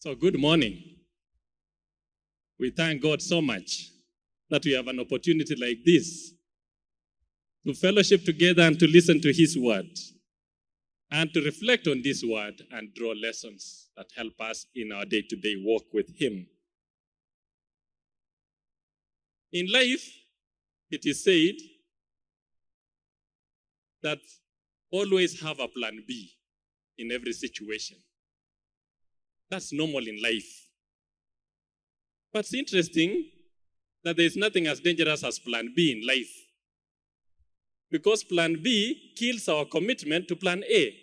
So, good morning. We thank God so much that we have an opportunity like this to fellowship together and to listen to His word and to reflect on this word and draw lessons that help us in our day to day walk with Him. In life, it is said that always have a plan B in every situation. That's normal in life. But it's interesting that there is nothing as dangerous as plan B in life. Because plan B kills our commitment to plan A.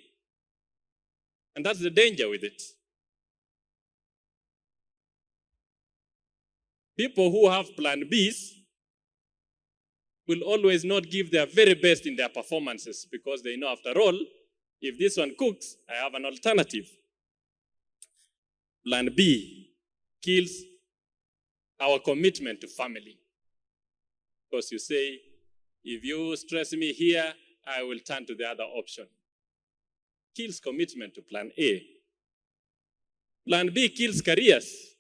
And that's the danger with it. People who have plan Bs will always not give their very best in their performances because they know, after all, if this one cooks, I have an alternative. Plan B kills our commitment to family. Because you say, if you stress me here, I will turn to the other option. Kills commitment to plan A. Plan B kills careers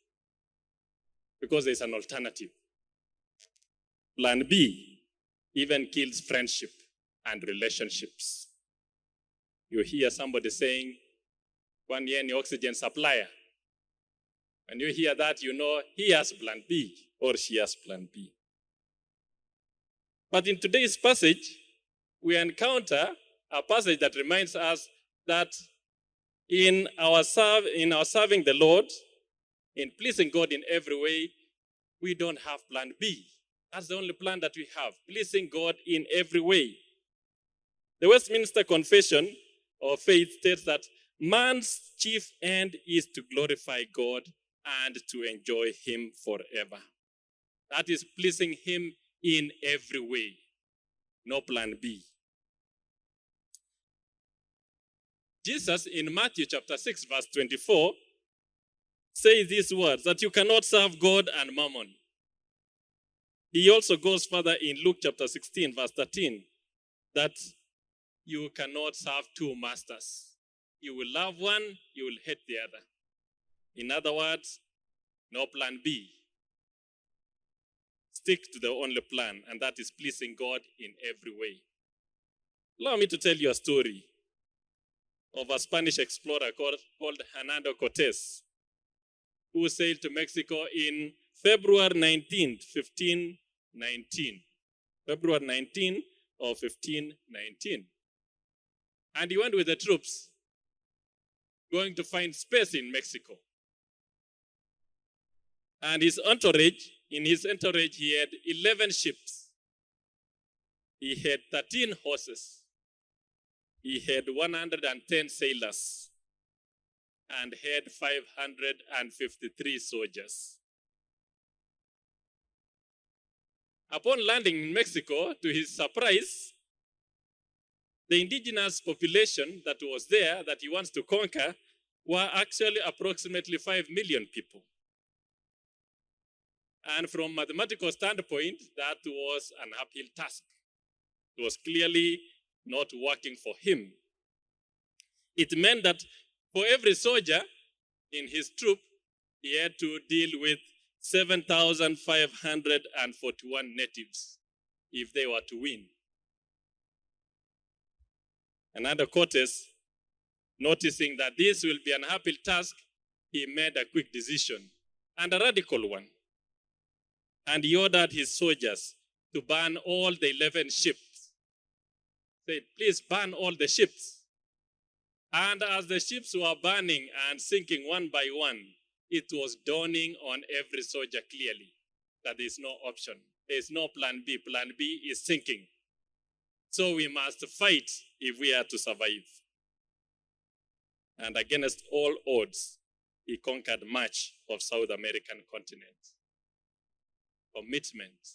because there's an alternative. Plan B even kills friendship and relationships. You hear somebody saying, 1 year in oxygen supplier. When you hear that, you know he has plan B or she has plan B. But in today's passage, we encounter a passage that reminds us that in our serving the Lord, in pleasing God in every way, we don't have plan B. That's the only plan that we have, pleasing God in every way. The Westminster Confession of Faith states that man's chief end is to glorify God and to enjoy Him forever. That is pleasing Him in every way. No plan B. Jesus in Matthew chapter 6 verse 24 says these words, that you cannot serve God and mammon. He also goes further in Luke chapter 16 verse 13 that you cannot serve two masters. You will love one, you will hate the other. In other words, no plan B. Stick to the only plan, and that is pleasing God in every way. Allow me to tell you a story of a Spanish explorer called Hernando Cortez, who sailed to Mexico in February 19th, 1519. February 19 of 1519. And he went with the troops, going to find space in Mexico. And in his entourage, he had 11 ships. He had 13 horses. He had 110 sailors and had 553 soldiers. Upon landing in Mexico, to his surprise, the indigenous population that was there, that he wants to conquer, were actually approximately 5 million people. And from a mathematical standpoint, that was an uphill task. It was clearly not working for him. It meant that for every soldier in his troop, he had to deal with 7,541 natives if they were to win. And under Cortez, noticing that this will be an uphill task, he made a quick decision and a radical one. And he ordered his soldiers to burn all the 11 ships. He said, please burn all the ships. And as the ships were burning and sinking one by one, it was dawning on every soldier clearly that there is no option. There is no plan B. Plan B is sinking. So we must fight if we are to survive. And against all odds, he conquered much of South American continent. Commitment.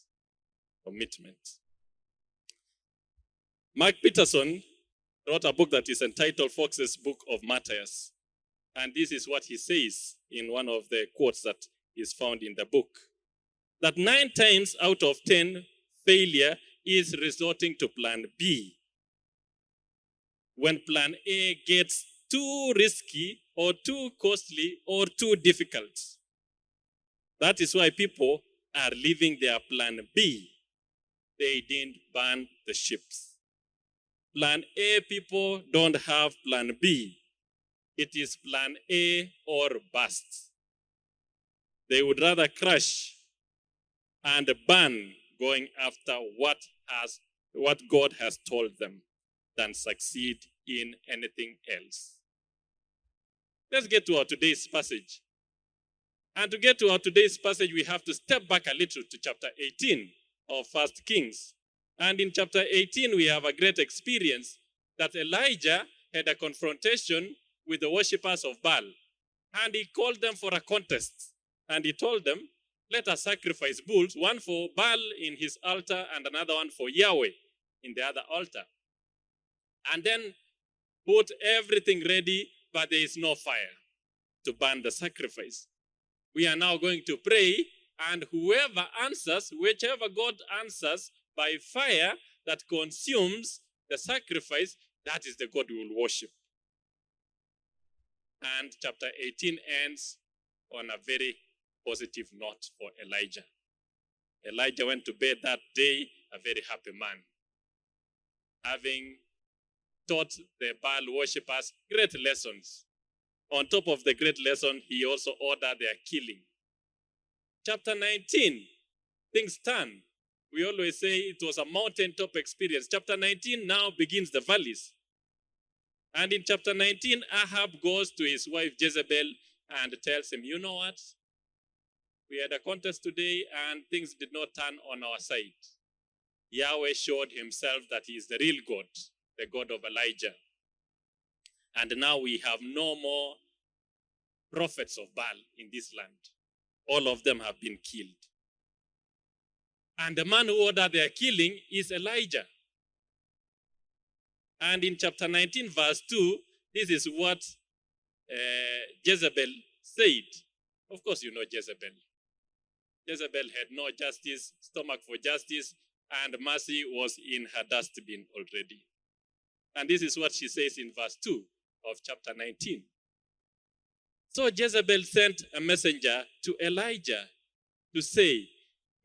Mark Peterson wrote a book that is entitled Fox's Book of Martyrs. And this is what he says in one of the quotes that is found in the book. That 9 times out of 10, failure is resorting to plan B. When plan A gets too risky or too costly, or too difficult. That is why people are leaving their plan B. They didn't burn the ships. Plan A people don't have plan B. It is plan A or bust. They would rather crash and burn going after what God has told them than succeed in anything else. Let's get to our today's passage. And to get to our today's passage, we have to step back a little to chapter 18 of 1 Kings. And in chapter 18, we have a great experience that Elijah had a confrontation with the worshippers of Baal. And he called them for a contest. And he told them, let us sacrifice bulls, one for Baal in his altar and another one for Yahweh in the other altar. And then put everything ready, but there is no fire to burn the sacrifice. We are now going to pray, and whoever answers, whichever God answers by fire that consumes the sacrifice, that is the God we will worship. And chapter 18 ends on a very positive note for Elijah. Elijah went to bed that day a very happy man, having taught the Baal worshippers great lessons. On top of the great lesson, he also ordered their killing. Chapter 19, things turn. We always say it was a mountaintop experience. Chapter 19 now begins the valleys. And in chapter 19, Ahab goes to his wife Jezebel and tells him, you know what? We had a contest today and things did not turn on our side. Yahweh showed himself that he is the real God, the God of Elijah. And now we have no more prophets of Baal in this land. All of them have been killed. And the man who ordered their killing is Elijah. And in chapter 19, verse 2, this is what Jezebel said. Of course, you know Jezebel. Jezebel had no justice, stomach for justice, and mercy was in her dustbin already. And this is what she says in verse 2 of chapter 19. So Jezebel sent a messenger to Elijah to say,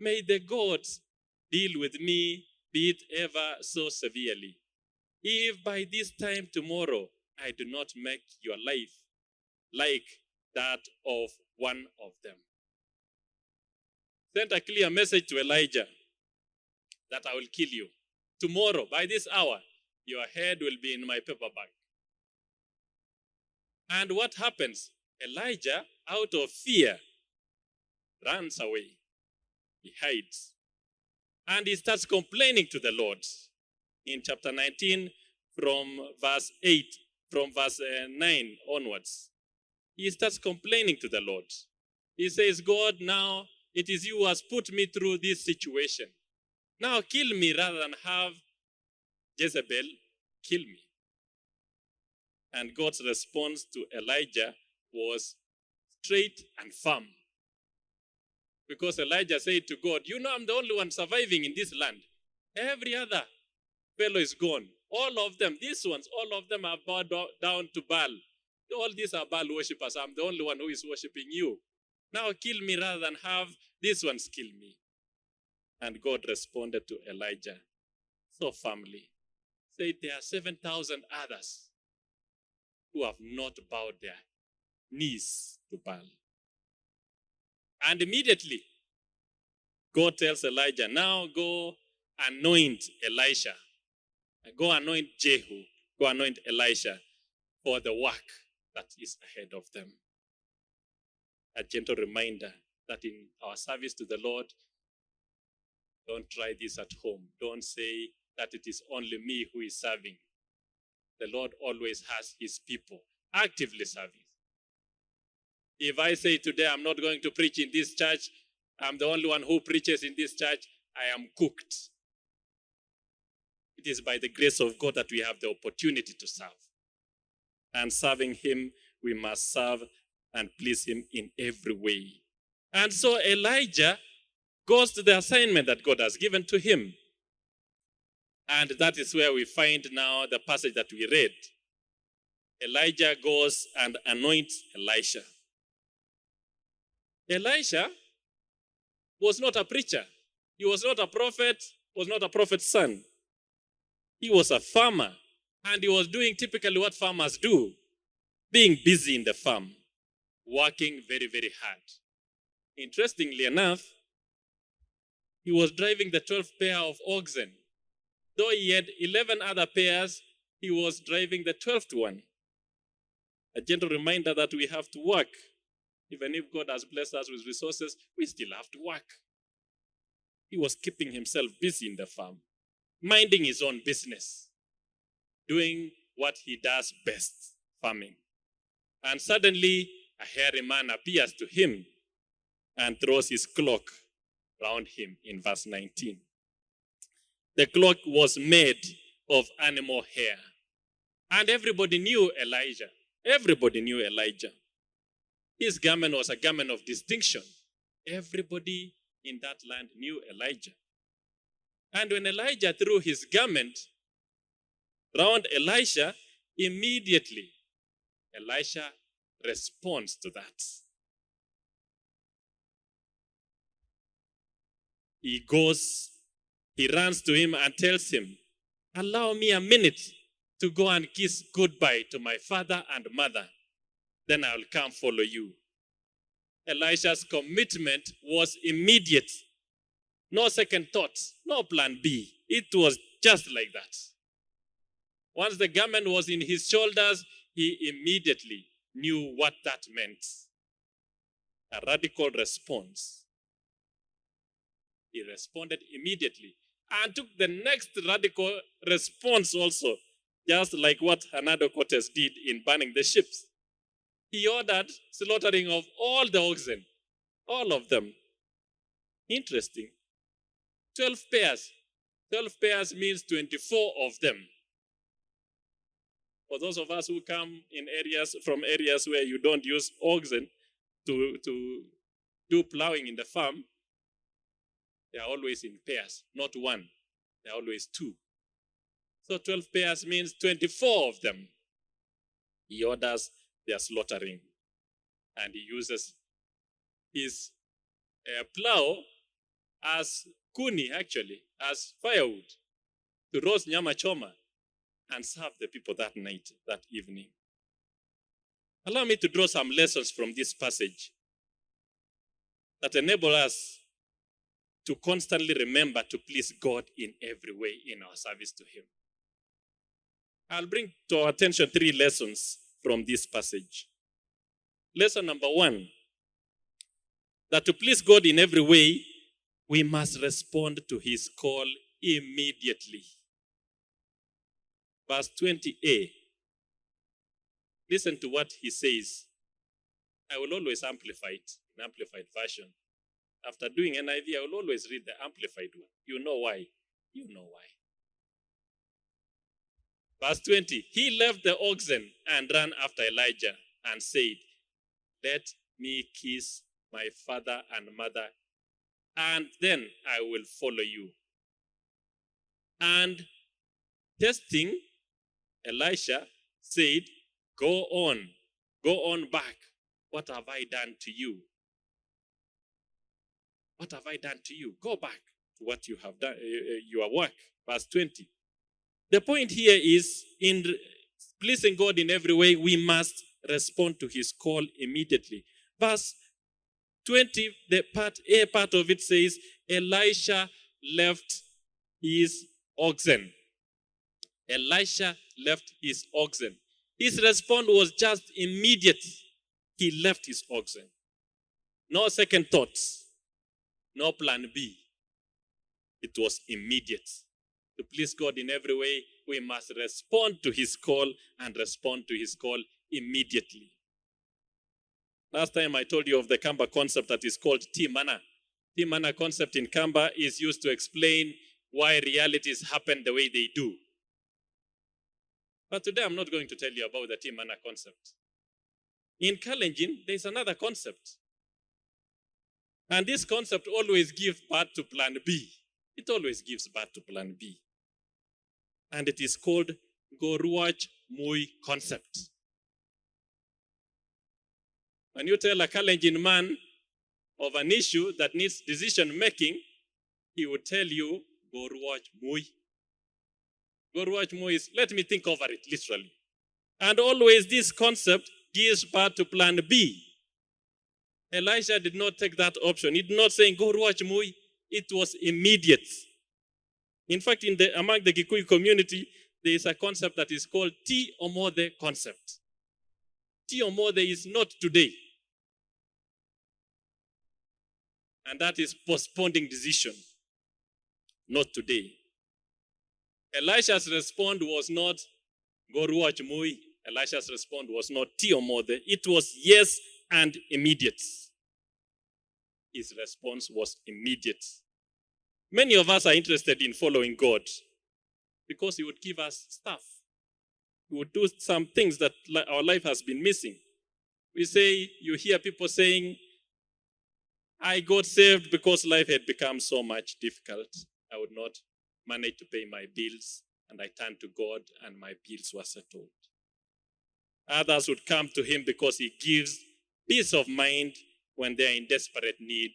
may the gods deal with me, be it ever so severely, if by this time tomorrow I do not make your life like that of one of them. Sent a clear message to Elijah that I will kill you. Tomorrow, by this hour, your head will be in my paper bag. And what happens? Elijah, out of fear, runs away. He hides. And he starts complaining to the Lord. In chapter 19, from verse 9 onwards, he starts complaining to the Lord. He says, God, now it is you who has put me through this situation. Now kill me rather than have Jezebel kill me. And God's response to Elijah was straight and firm. Because Elijah said to God, you know I'm the only one surviving in this land. Every other fellow is gone. All of them, these ones, all of them are bowed down to Baal. All these are Baal worshippers. I'm the only one who is worshiping you. Now kill me rather than have these ones kill me. And God responded to Elijah so firmly. Said there are 7,000 others who have not bowed their knees to Baal. And immediately, God tells Elijah, now go anoint Elisha. Go anoint Jehu. Go anoint Elisha for the work that is ahead of them. A gentle reminder that in our service to the Lord, don't try this at home. Don't say that it is only me who is serving. The Lord always has his people actively serving. If I say today I'm not going to preach in this church, I'm the only one who preaches in this church, I am cooked. It is by the grace of God that we have the opportunity to serve. And serving him, we must serve and please him in every way. And so Elijah goes to the assignment that God has given to him. And that is where we find now the passage that we read. Elijah goes and anoints Elisha. Elisha was not a preacher. He was not a prophet, was not a prophet's son. He was a farmer, and he was doing typically what farmers do, being busy in the farm, working very, very hard. Interestingly enough, he was driving the 12th pair of oxen. Though he had 11 other pairs, he was driving the 12th one. A gentle reminder that we have to work. Even if God has blessed us with resources, we still have to work. He was keeping himself busy in the farm, minding his own business, doing what he does best, farming. And suddenly, a hairy man appears to him and throws his cloak around him in verse 19. The cloak was made of animal hair. And everybody knew Elijah. Everybody knew Elijah. His garment was a garment of distinction. Everybody in that land knew Elijah. And when Elijah threw his garment around Elisha, immediately Elisha responds to that. He runs to him and tells him, allow me a minute to go and kiss goodbye to my father and mother. Then I will come follow you. Elisha's commitment was immediate. No second thought, no plan B. It was just like that. Once the garment was in his shoulders, he immediately knew what that meant. A radical response. He responded immediately and took the next radical response also, just like what Cortez did in burning the ships. He ordered slaughtering of all the oxen, all of them. Interesting. 12 pairs. 12 pairs means 24 of them. For those of us who come from areas where you don't use oxen to do plowing in the farm, they are always in pairs, not one. They are always two. So 12 pairs means 24 of them. He orders their slaughtering. And he uses his plow as kuni, actually, as firewood, to roast nyama choma and serve the people that night, that evening. Allow me to draw some lessons from this passage that enable us to constantly remember to please God in every way in our service to Him. I'll bring to our attention 3 lessons from this passage. Lesson number 1, that to please God in every way, we must respond to His call immediately. Verse 20a. Listen to what he says. I will always amplify it in amplified version. After doing NIV, I will always read the amplified one. You know why. You know why. Verse 20. He left the oxen and ran after Elijah and said, let me kiss my father and mother, and then I will follow you. And testing, Elisha said, go on back. What have I done to you? What have I done to you? Go back to what you have done, your work. Verse 20. The point here is, in pleasing God in every way, we must respond to His call immediately. Verse 20, the part of it says, Elisha left his oxen. Elisha left his oxen. His response was just immediate. He left his oxen. No second thoughts. No plan B. It was immediate. To please God in every way, we must respond to His call and respond to His call immediately. Last time I told you of the Kamba concept that is called T-Mana. T-Mana concept in Kamba is used to explain why realities happen the way they do. But today I'm not going to tell you about the T-Mana concept. In Kalenjin, there's another concept. And this concept always gives birth to plan B. It always gives birth to plan B. And it is called Goruach Mui concept. When you tell a challenging man of an issue that needs decision making, he would tell you, go watch Mui. Go watch Mui is, let me think over it, literally. And always this concept gives birth to plan B. Elisha did not take that option. He did not say, go watch Mui. It was immediate. In fact, among the Gikuyu community, there is a concept that is called Ti Omode concept. Ti Omode is not today. And that is postponing decision. Not today. Elisha's response was not, go watch Mui. Elisha's response was not Ti Omode. It was yes and immediate. His response was immediate. Many of us are interested in following God because He would give us stuff. He would do some things that our life has been missing. We say, you hear people saying, I got saved because life had become so much difficult. I would not manage to pay my bills, and I turned to God, and my bills were settled. Others would come to Him because He gives peace of mind when they are in desperate need.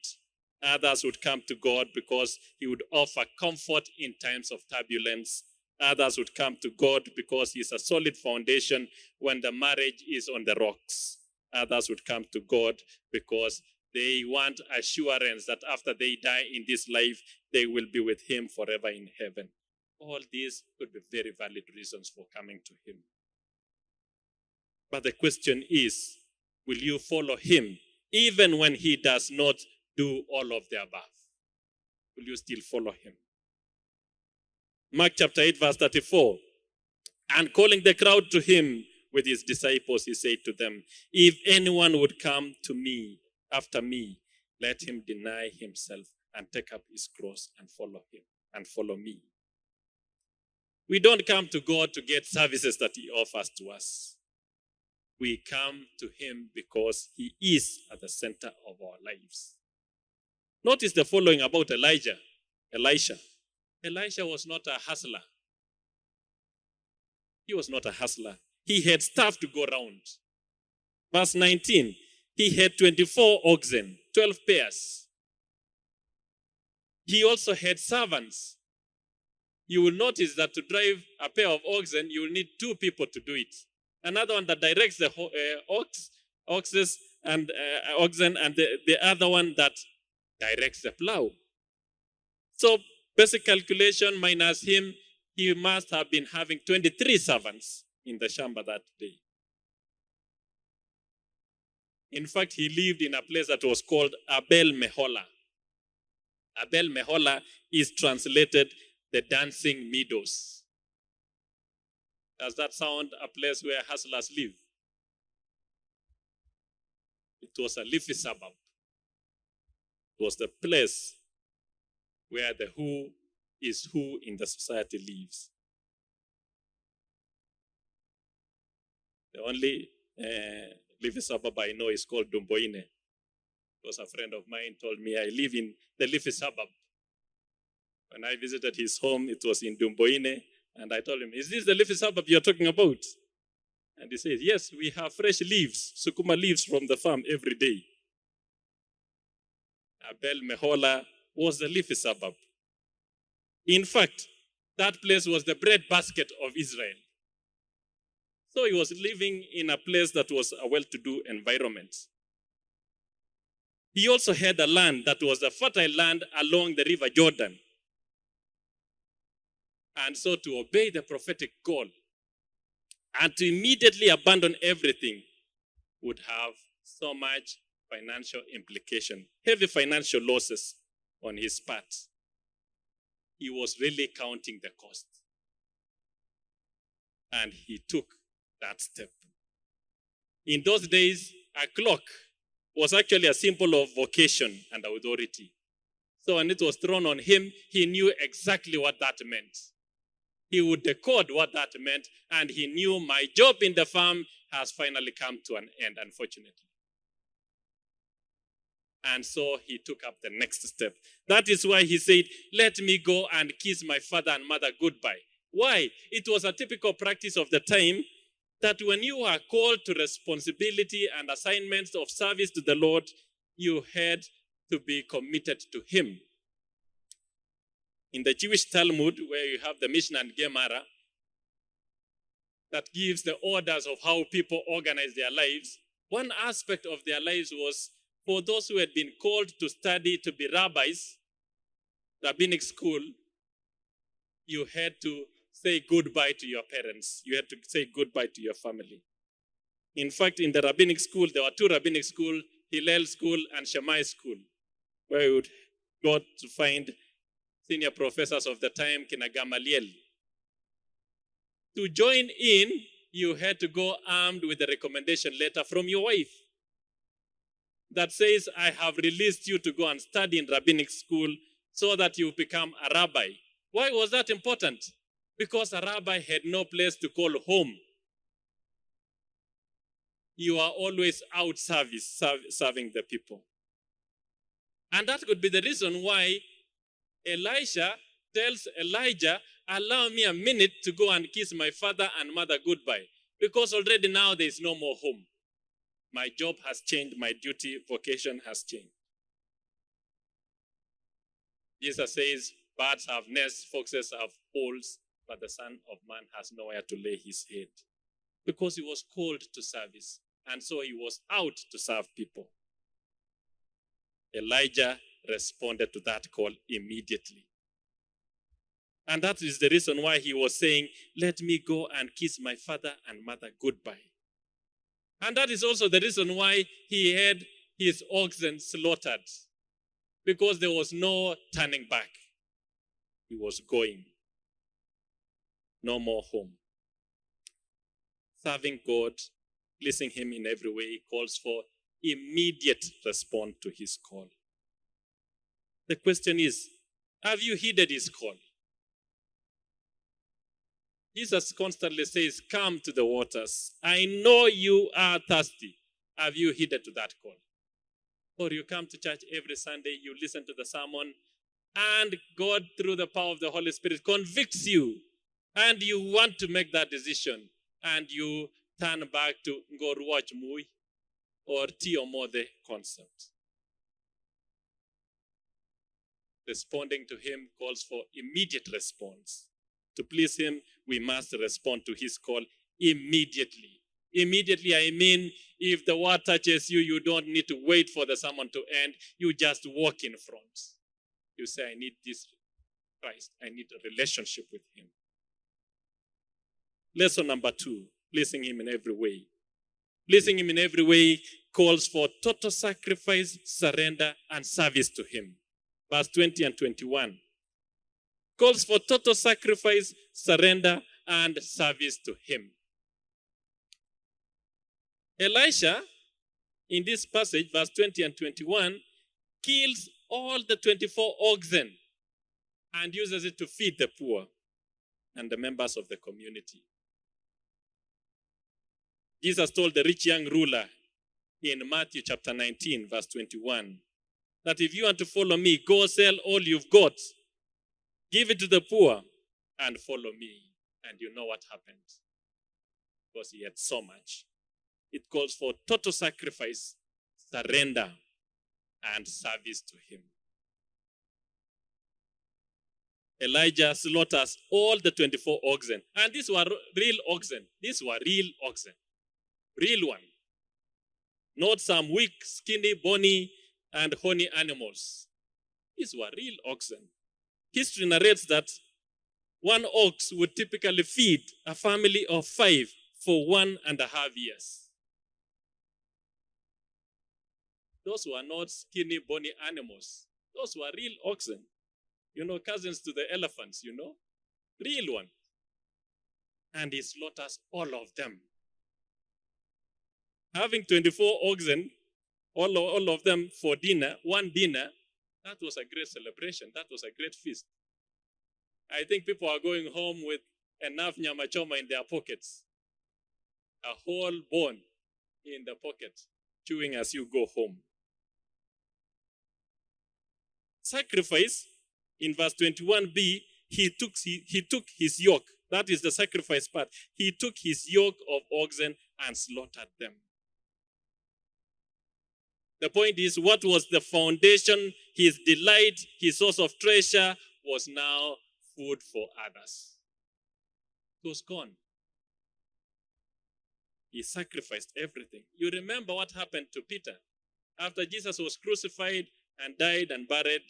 Others would come to God because He would offer comfort in times of turbulence. Others would come to God because He is a solid foundation when the marriage is on the rocks. Others would come to God because they want assurance that after they die in this life, they will be with Him forever in heaven. All these could be very valid reasons for coming to Him. But the question is, will you follow Him even when He does not do all of the above? Will you still follow Him? Mark chapter 8 verse 34. And calling the crowd to Him with His disciples, He said to them, if anyone would come to me, after me, let him deny himself and take up his cross and follow Him and follow me. We don't come to God to get services that He offers to us. We come to Him because He is at the center of our lives. Notice the following about Elisha. Elisha was not a hustler. He was not a hustler. He had stuff to go around. Verse 19, he had 24 oxen, 12 pairs. He also had servants. You will notice that to drive a pair of oxen, you will need 2 people to do it. Another one that directs the oxen, and the other one that directs the plow. So basic calculation minus him, he must have been having 23 servants in the shamba that day. In fact, he lived in a place that was called Abel Meholah. Abel Meholah is translated the dancing meadows. Does that sound a place where hustlers live? It was a leafy suburb. It was the place where the who is who in the society lives. The only leafy suburb I know is called Dumboine. Because a friend of mine told me I live in the leafy suburb. When I visited his home, it was in Dumboine. And I told him, is this the leafy suburb you're talking about? And he says, yes, we have fresh leaves, sukuma leaves from the farm every day. Abel Meholah was the leafy suburb. In fact, that place was the breadbasket of Israel. So he was living in a place that was a well-to-do environment. He also had a land that was a fertile land along the river Jordan. And so to obey the prophetic call and to immediately abandon everything would have so much financial implication, heavy financial losses on his part. He was really counting the cost. And he took that step. In those days, a clock was actually a symbol of vocation and authority. So when it was thrown on him, he knew exactly what that meant. He would decode what that meant, and he knew my job in the farm has finally come to an end, unfortunately. And so he took up the next step. That is why he said, let me go and kiss my father and mother goodbye. Why? It was a typical practice of the time that when you are called to responsibility and assignments of service to the Lord, you had to be committed to Him. In the Jewish Talmud, where you have the Mishnah and Gemara, that gives the orders of how people organize their lives, one aspect of their lives was for those who had been called to study to be rabbis, rabbinic school, you had to say goodbye to your parents. You had to say goodbye to your family. In fact, in the rabbinic school, there were two rabbinic schools, Hillel school and Shammai school, where you would go to find senior professors of the time, Kina Gamaliel. To join in, you had to go armed with a recommendation letter from your wife that says, I have released you to go and study in rabbinic school so that you become a rabbi. Why was that important? Because a rabbi had no place to call home. You are always out serving the people. And that could be the reason why Elisha tells Elijah, allow me a minute to go and kiss my father and mother goodbye. Because already now there is no more home. My job has changed, my duty, vocation has changed. Jesus says, birds have nests, foxes have holes, but the Son of Man has nowhere to lay his head. Because he was called to service, and so he was out to serve people. Elijah responded to that call immediately. And that is the reason why he was saying, let me go and kiss my father and mother goodbye. And that is also the reason why he had his oxen slaughtered. Because there was no turning back. He was going. No more home. Serving God, pleasing him in every way, calls for immediate response to his call. The question is, have you heeded his call? Jesus constantly says, come to the waters. I know you are thirsty. Have you heeded to that call? Or you come to church every Sunday, you listen to the sermon, and God, through the power of the Holy Spirit, convicts you, and you want to make that decision, and you turn back to go watch movie or Tio Mode concept. Responding to him calls for immediate response. To please him, we must respond to his call immediately. Immediately, I mean, if the word touches you, you don't need to wait for the sermon to end. You just walk in front. You say, I need this Christ. I need a relationship with him. Lesson number 2, pleasing him in every way. Pleasing him in every way calls for total sacrifice, surrender, and service to him. Verse 20 and 21. Calls for total sacrifice, surrender, and service to him. Elisha, in this passage, verse 20 and 21, kills all the 24 oxen and uses it to feed the poor and the members of the community. Jesus told the rich young ruler in Matthew chapter 19, verse 21, that if you want to follow me, go sell all you've got, give it to the poor, and follow me. And you know what happened. Because he had so much. It calls for total sacrifice, surrender, and service to him. Elijah slaughters all the 24 oxen. And these were real oxen. These were real oxen. Real one. Not some weak, skinny, bony, and horny animals. These were real oxen. History narrates that one ox would typically feed a family of 5 for 1.5 years. Those were not skinny, bony animals. Those were real oxen. You know, cousins to the elephants, you know. Real one. And he slaughters all of them. Having 24 oxen, all of them for dinner, one dinner, that was a great celebration. That was a great feast. I think people are going home with enough nyama choma in their pockets. A whole bone in the pocket, chewing as you go home. Sacrifice, in verse 21b, he took his yoke. That is the sacrifice part. He took his yoke of oxen and slaughtered them. The point is, what was the foundation, his delight, his source of treasure, was now food for others. It was gone. He sacrificed everything. You remember what happened to Peter after Jesus was crucified and died and buried,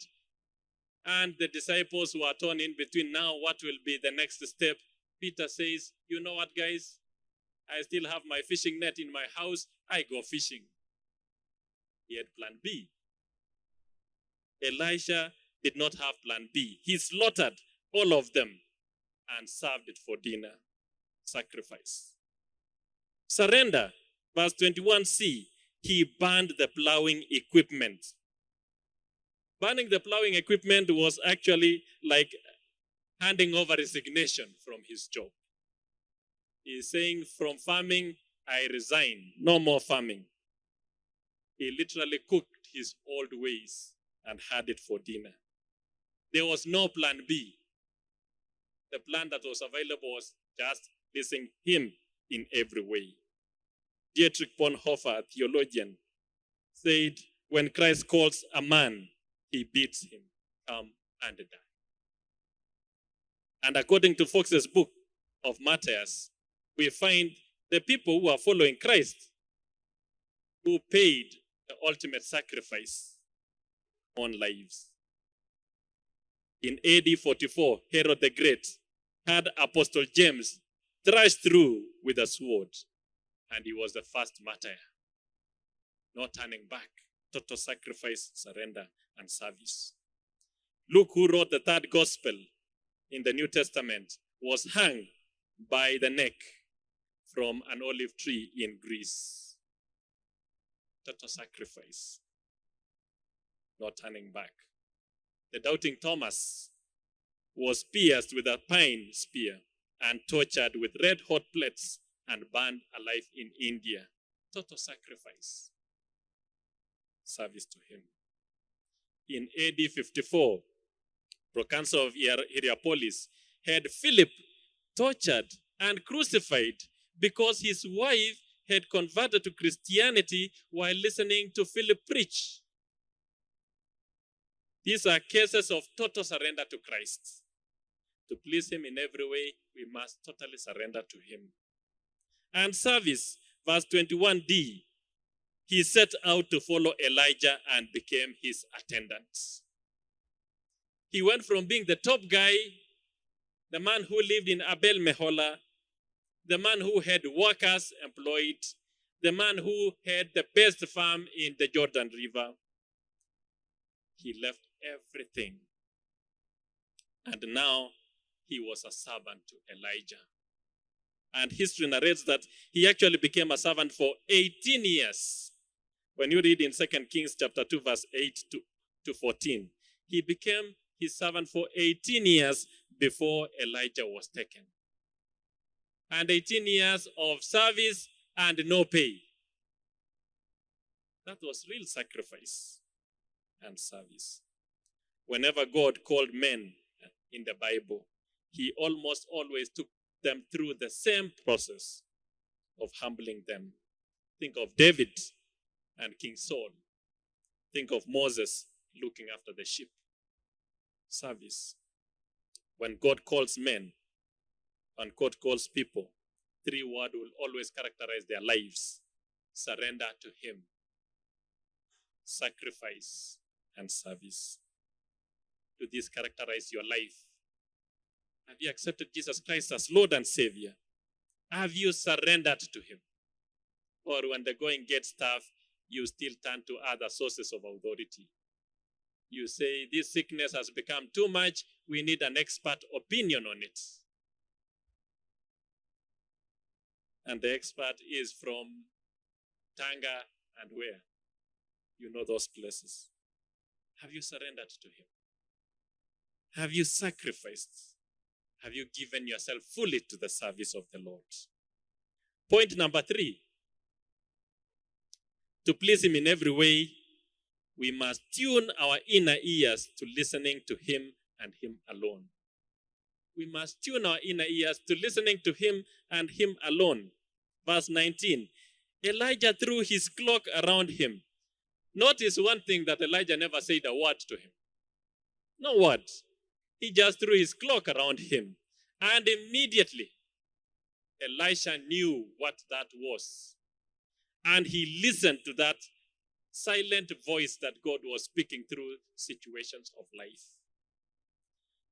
and the disciples were torn in between. Now, what will be the next step? Peter says, you know what, guys? I still have my fishing net in my house. I go fishing. He had plan B. Elisha did not have plan B. He slaughtered all of them and served it for dinner. Sacrifice. Surrender. Verse 21c. He burned the plowing equipment. Burning the plowing equipment was actually like handing over resignation from his job. He's saying, from farming, I resign. No more farming. He literally cooked his old ways and had it for dinner. There was no plan B. The plan that was available was just pleasing him in every way. Dietrich Bonhoeffer, a theologian, said, when Christ calls a man, he bids him come and die. And according to Fox's book of Martyrs, we find the people who are following Christ who paid the ultimate sacrifice on lives. In AD 44, Herod the Great had Apostle James thrashed through with a sword, and he was the first martyr. No turning back, total sacrifice, surrender, and service. Luke, who wrote the third gospel in the New Testament, was hung by the neck from an olive tree in Greece. Total sacrifice. No turning back. The doubting Thomas was pierced with a pine spear and tortured with red-hot plates and burned alive in India. Total sacrifice. Service to him. In AD 54, Proconsul of Hierapolis had Philip tortured and crucified because his wife had converted to Christianity while listening to Philip preach. These are cases of total surrender to Christ. To please him in every way, we must totally surrender to him. And service, verse 21d, he set out to follow Elijah and became his attendant. He went from being the top guy, the man who lived in Abel Meholah, the man who had workers employed, the man who had the best farm in the Jordan River. He left everything. And now he was a servant to Elijah. And history narrates that he actually became a servant for 18 years. When you read in 2 Kings chapter 2, verse 8 to 14, he became his servant for 18 years before Elijah was taken. And 18 years of service and no pay. That was real sacrifice and service. Whenever God called men in the Bible, he almost always took them through the same process of humbling them. Think of David and King Saul. Think of Moses looking after the sheep. Service. When God calls men and God calls people, three words will always characterize their lives. Surrender to him, sacrifice, and service. Do this characterize your life? Have you accepted Jesus Christ as Lord and Savior? Have you surrendered to him? Or when the going gets tough, you still turn to other sources of authority? You say, this sickness has become too much, we need an expert opinion on it. And the expert is from Tanga and where? You know those places. Have you surrendered to him? Have you sacrificed? Have you given yourself fully to the service of the Lord? Point number 3. To please him in every way, we must tune our inner ears to listening to him and him alone. We must tune our inner ears to listening to him and him alone. Verse 19, Elijah threw his cloak around him. Notice one thing, that Elijah never said a word to him. No word. He just threw his cloak around him. And immediately, Elisha knew what that was. And he listened to that silent voice that God was speaking through situations of life.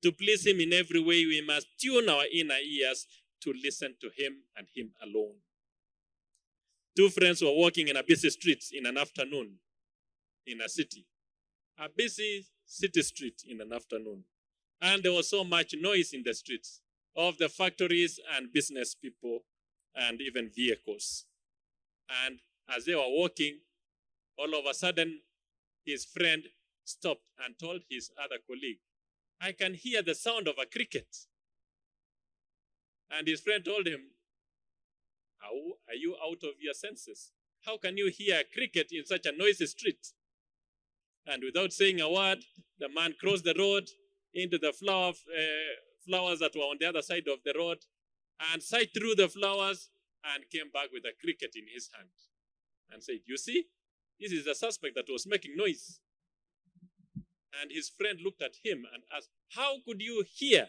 To please him in every way, we must tune our inner ears to listen to him and him alone. Two friends were walking in a busy street in an afternoon in a city. A busy city street in an afternoon. And there was so much noise in the streets of the factories and business people and even vehicles. And as they were walking, all of a sudden, his friend stopped and told his other colleague, I can hear the sound of a cricket. And his friend told him, how are you out of your senses? How can you hear a cricket in such a noisy street? And without saying a word, the man crossed the road into the flowers that were on the other side of the road and sight through the flowers and came back with a cricket in his hand and said, you see, this is the suspect that was making noise. And his friend looked at him and asked, how could you hear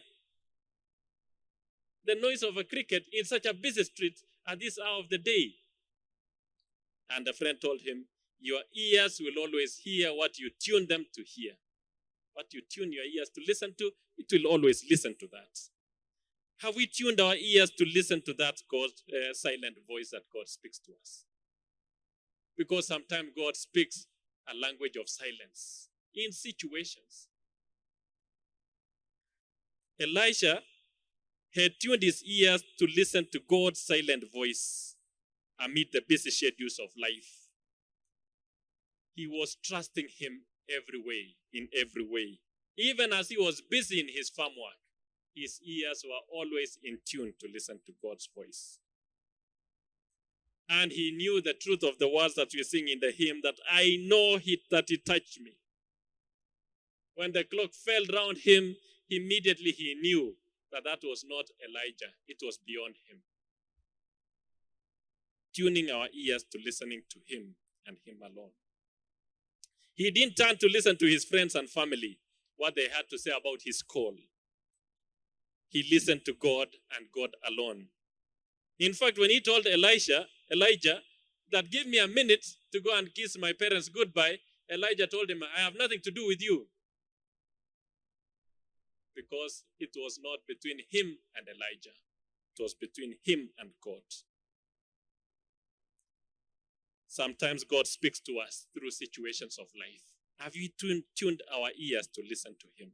the noise of a cricket in such a busy street at this hour of the day? And the friend told him, your ears will always hear what you tune them to hear. What you tune your ears to listen to, it will always listen to that. Have we tuned our ears to listen to that silent voice that God speaks to us? Because sometimes God speaks a language of silence in situations. Elisha had tuned his ears to listen to God's silent voice amid the busy schedules of life. He was trusting him in every way. Even as he was busy in his farm work, his ears were always in tune to listen to God's voice. And he knew the truth of the words that we sing in the hymn, that I know that he touched me. When the cloak fell round him, immediately he knew that that was not Elijah. It was beyond him. Tuning our ears to listening to him and him alone. He didn't turn to listen to his friends and family, what they had to say about his call. He listened to God and God alone. In fact, when he told Elijah, that give me a minute to go and kiss my parents goodbye, Elijah told him, I have nothing to do with you. Because it was not between him and Elijah. It was between him and God. Sometimes God speaks to us through situations of life. Have you tuned our ears to listen to him?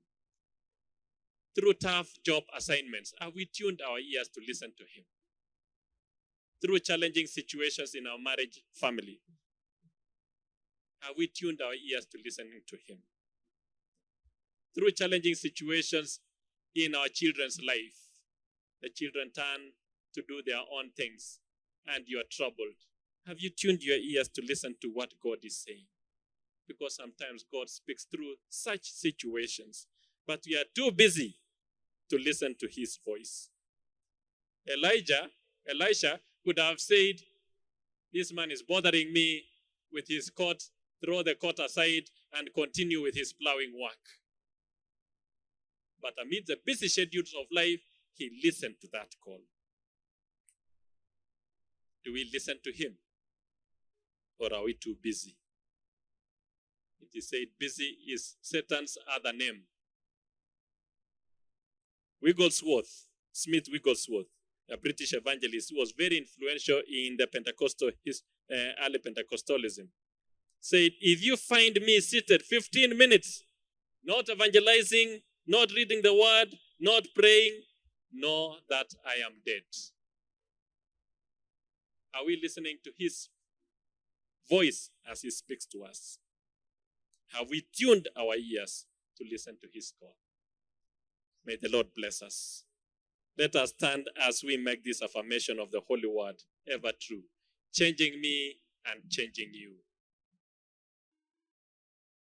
Through tough job assignments, have we tuned our ears to listen to him? Through challenging situations in our marriage family, have we tuned our ears to listening to him? Through challenging situations in our children's life, the children turn to do their own things and you are troubled. Have you tuned your ears to listen to what God is saying? Because sometimes God speaks through such situations, but we are too busy to listen to his voice. Elisha could have said, this man is bothering me with his coat, throw the coat aside and continue with his plowing work. But amid the busy schedules of life, he listened to that call. Do we listen to him? Or are we too busy? It is said busy is Satan's other name. Smith Wigglesworth, a British evangelist who was very influential in the early Pentecostalism, said, if you find me seated 15 minutes, not evangelizing, not reading the word, not praying, know that I am dead. Are we listening to his voice as he speaks to us? Have we tuned our ears to listen to his call? May the Lord bless us. Let us stand as we make this affirmation of the Holy Word ever true, changing me and changing you.